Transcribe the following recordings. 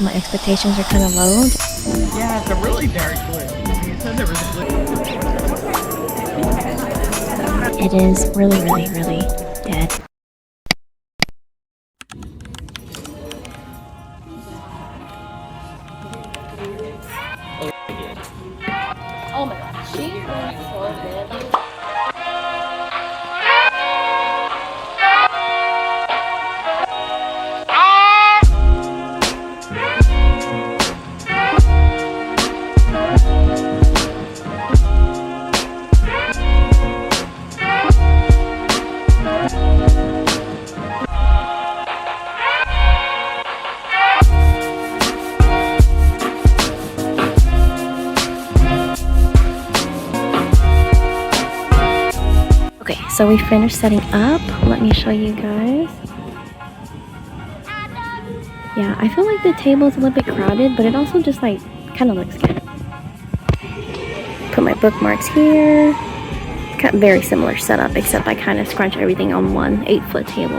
My expectations are kind of low. Yeah, it's a really dark blue. You said there was a blue. It is really, really, really dead. Oh my god, she's so good. Okay, so we finished setting up. Let me show you guys. Yeah, I feel like the table is a little bit crowded, but it also just like kind of looks good. Put my bookmarks here. Got very similar setup, except I kind of scrunch everything on one 8-foot table.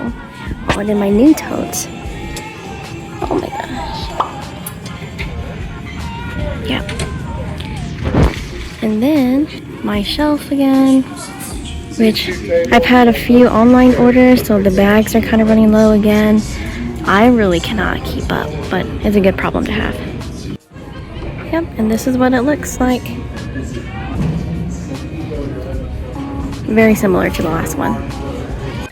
Oh, and then my new totes. Oh my gosh. Yep. And then my shelf again, which I've had a few online orders, so the bags are kind of running low again. I really cannot keep up, but it's a good problem to have. Yep, and this is what it looks like. Very similar to the last one.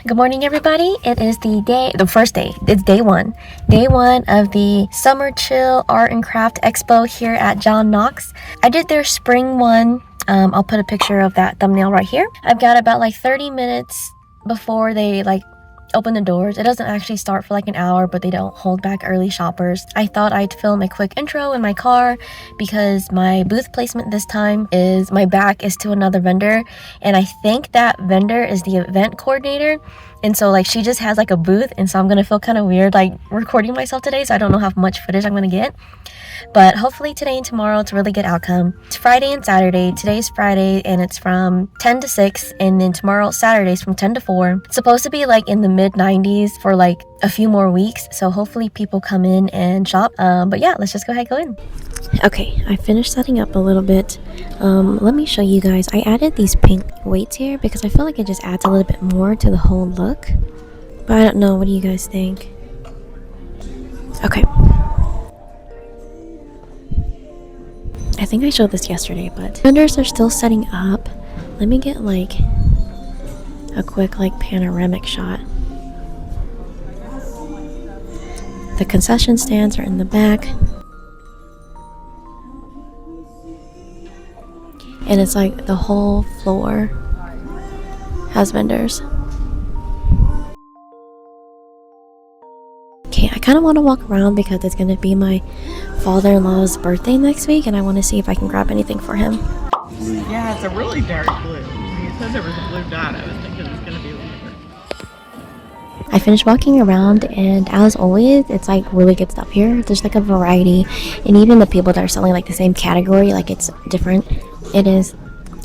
Good morning, everybody. It is the first day. It's day one. Day one of the Summer Chill Art and Craft Expo here at John Knox. I did their spring one. I'll put a picture of that thumbnail right here. I've got about like 30 minutes before they open the doors. It doesn't actually start for like an hour, but they don't hold back early shoppers. I thought I'd film a quick intro in my car because my booth placement this time is my back is to another vendor, and I think that vendor is the event coordinator, and so like she just has like a booth, and so I'm gonna feel kind of weird like recording myself today, so I don't know how much footage I'm gonna get. But hopefully today and tomorrow it's a really good outcome. It's Friday and Saturday. Today's Friday and it's from 10 to 6, and then tomorrow Saturday's from 10 to 4. It's supposed to be like in the mid 90s for like a few more weeks, so hopefully people come in and shop. But yeah, let's just go in. Okay, I finished setting up a little bit. Let me show you guys. I added these pink weights here because I feel like it just adds a little bit more to the whole look. But I don't know, what do you guys think? Okay. I think I showed this yesterday, but vendors are still setting up. Let me get like a quick like panoramic shot. The concession stands are in the back. And it's like the whole floor has vendors. Okay, I kind of want to walk around because it's going to be my father-in-law's birthday next week, and I want to see if I can grab anything for him. Yeah, it's a really dark blue. You said there was a blue dot. I was thinking it was going to be longer. I finished walking around, and as always, it's like really good stuff here. There's like a variety, and even the people that are selling like the same category, like it's different. It is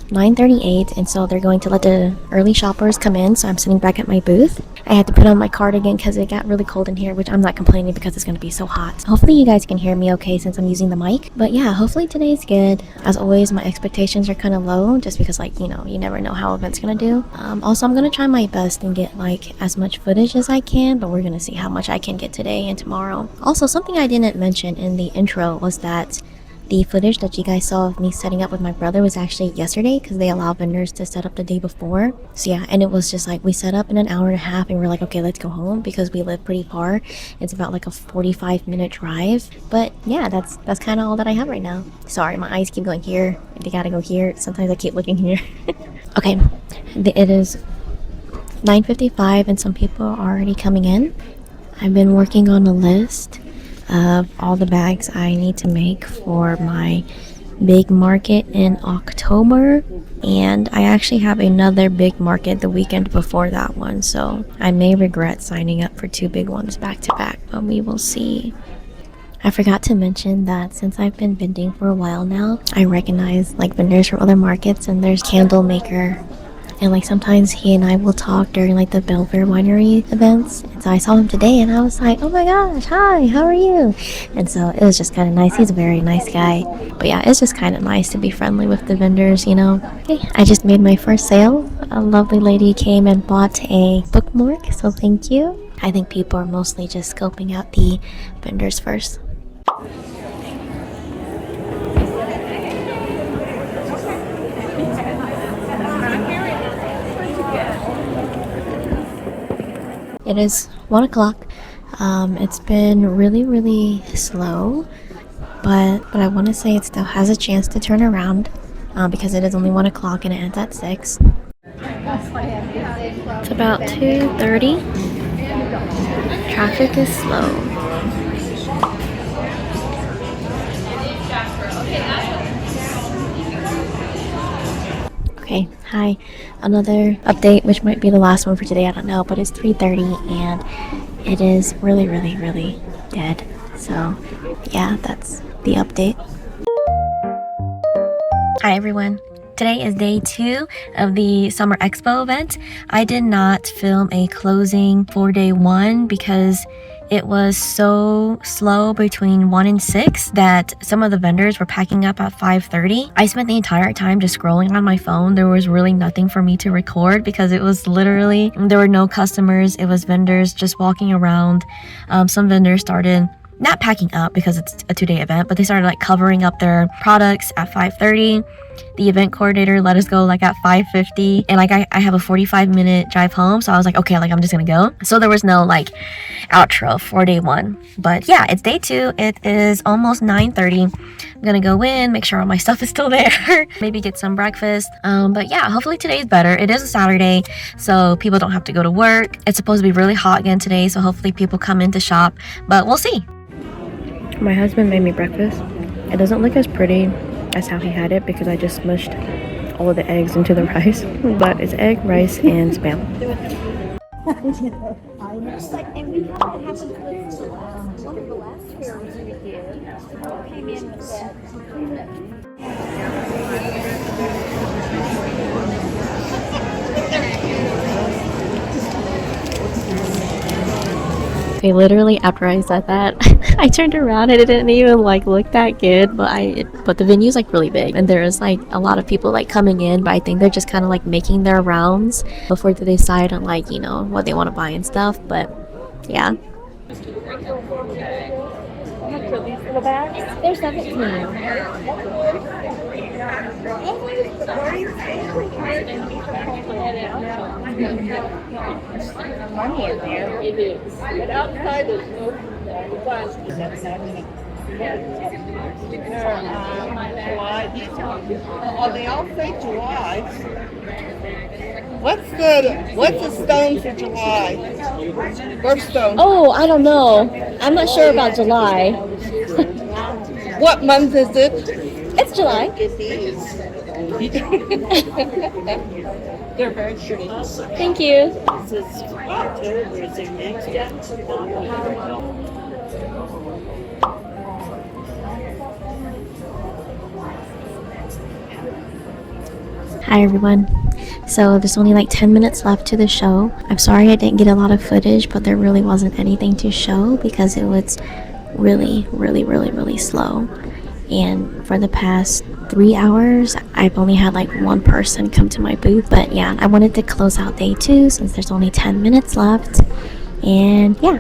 9:38, and so they're going to let the early shoppers come in, so I'm sitting back at my booth. I had to put on my cardigan because it got really cold in here, which I'm not complaining because it's going to be so hot. Hopefully you guys can hear me okay since I'm using the mic. But yeah, hopefully today's good. As always, my expectations are kind of low just because like, you know, you never know how event's going to do. Also, I'm going to try my best and get like as much footage as I can, but we're going to see how much I can get today and tomorrow. Also, something I didn't mention in the intro was that the footage that you guys saw of me setting up with my brother was actually yesterday because they allow vendors to set up the day before. So yeah, and it was just like we set up in an hour and a half and we're like, okay, let's go home because we live pretty far. It's about like a 45-minute drive. But yeah, that's kind of all that I have right now. Sorry, my eyes keep going here. They gotta go here. Sometimes I keep looking here. Okay, it is 9:55 and some people are already coming in. I've been working on a list of all the bags I need to make for my big market in October, and I actually have another big market the weekend before that one, so I may regret signing up for 2 big ones back to back, but we will see. I forgot to mention that since I've been vending for a while now, I recognize like vendors from other markets, and there's candle maker And like sometimes he and I will talk during like the Belver Winery events. And so I saw him today and I was like, oh my gosh, hi, how are you? And so it was just kind of nice. He's a very nice guy. But yeah, it's just kind of nice to be friendly with the vendors, you know. Okay, I just made my first sale. A lovely lady came and bought a bookmark, so thank you. I think people are mostly just scoping out the vendors first. It is 1 o'clock. It's been really slow, but I want to say it still has a chance to turn around because it is only 1 o'clock and it ends at 6. It's about 2:30. Traffic is slow. Okay, hi. Another update, which might be the last one for today, I don't know, but it's 3:30 and it is really dead. So, yeah, that's the update. Hi everyone. Today is day 2 of the Summer Expo event. I did not film a closing for day 1 because it was so slow between 1 and 6 that some of the vendors were packing up at 5:30. I spent the entire time just scrolling on my phone. There was really nothing for me to record because it was literally, there were no customers. It was vendors just walking around. Some vendors started not packing up because it's a 2-day event, but they started like covering up their products at 5:30. The event coordinator let us go like at 5:50, and like I have a 45-minute drive home, so I was like, okay, like I'm just gonna go. So there was no like outro for day 1, but yeah, it's day 2. It is almost 9:30. I'm gonna go in, make sure all my stuff is still there, maybe get some breakfast. But yeah, hopefully today's better. It is a Saturday, so people don't have to go to work. It's supposed to be really hot again today, so hopefully people come in to shop, but we'll see. My husband made me breakfast. It doesn't look as pretty as how he had it because I just smushed all of the eggs into the rice, but it's egg, rice, and spam. Okay, literally after I said that, I turned around and it didn't even like look that good, but the venue's like really big and there's like a lot of people like coming in, but I think they're just kind of like making their rounds before they decide on like, you know, what they want to buy and stuff. But yeah. They're 17. Money in there. It is. But outside there's no July. Oh, they all say July. What's the stone for July? Birthstone. Oh, I don't know. I'm not sure about July. What month is it? It's July. They're very pretty. Thank you. This is October. Is their next Hi everyone. So there's only like 10 minutes left to the show. I'm sorry I didn't get a lot of footage, but there really wasn't anything to show because it was really slow. And for the past 3 hours, I've only had like one person come to my booth. But yeah, I wanted to close out day 2 since there's only 10 minutes left. And yeah.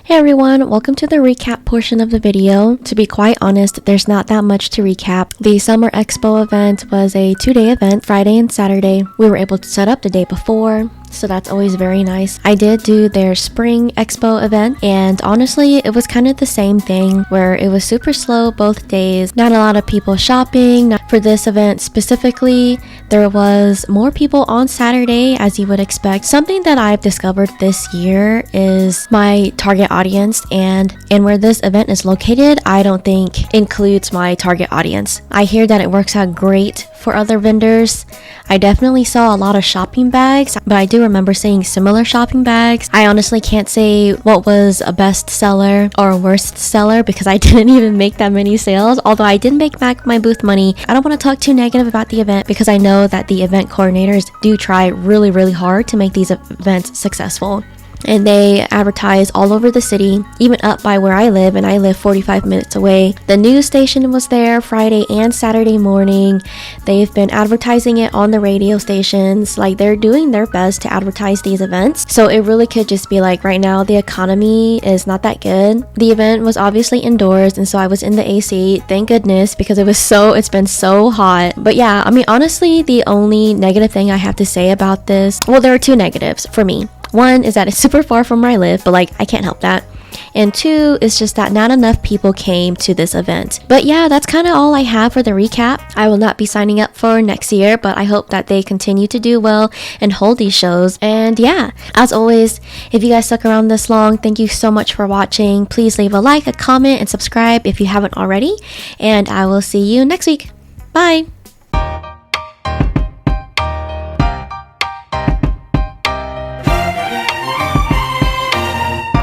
Hey everyone, welcome to the recap portion of the video. To be quite honest, there's not that much to recap. The Summer Expo event was a 2-day event, Friday and Saturday. We were able to set up the day before, so that's always very nice. I did do their Spring Expo event, and honestly, it was kind of the same thing where it was super slow both days. Not a lot of people shopping. For this event specifically, there was more people on Saturday as you would expect. Something that I've discovered this year is my target audience, and where this event is located, I don't think includes my target audience. I hear that it works out great for other vendors. I definitely saw a lot of shopping bags, but I do remember seeing similar shopping bags. I honestly can't say what was a best seller or a worst seller because I didn't even make that many sales, although I did make back my booth money. I don't want to talk too negative about the event because I know that the event coordinators do try really, really hard to make these events successful. And they advertise all over the city, even up by where I live, and I live 45 minutes away. The news station was there Friday and Saturday morning. They've been advertising it on the radio stations. Like, they're doing their best to advertise these events. So it really could just be like right now the economy is not that good. The event was obviously indoors, and so I was in the AC, thank goodness, because it's been so hot. But yeah, I mean, honestly, the only negative thing I have to say about this, well, there are two negatives for me. One is that it's super far from where I live, but like, I can't help that. And two is just that not enough people came to this event. But yeah, that's kind of all I have for the recap. I will not be signing up for next year, but I hope that they continue to do well and hold these shows. And yeah, as always, if you guys stuck around this long, thank you so much for watching. Please leave a like, a comment, and subscribe if you haven't already. And I will see you next week. Bye!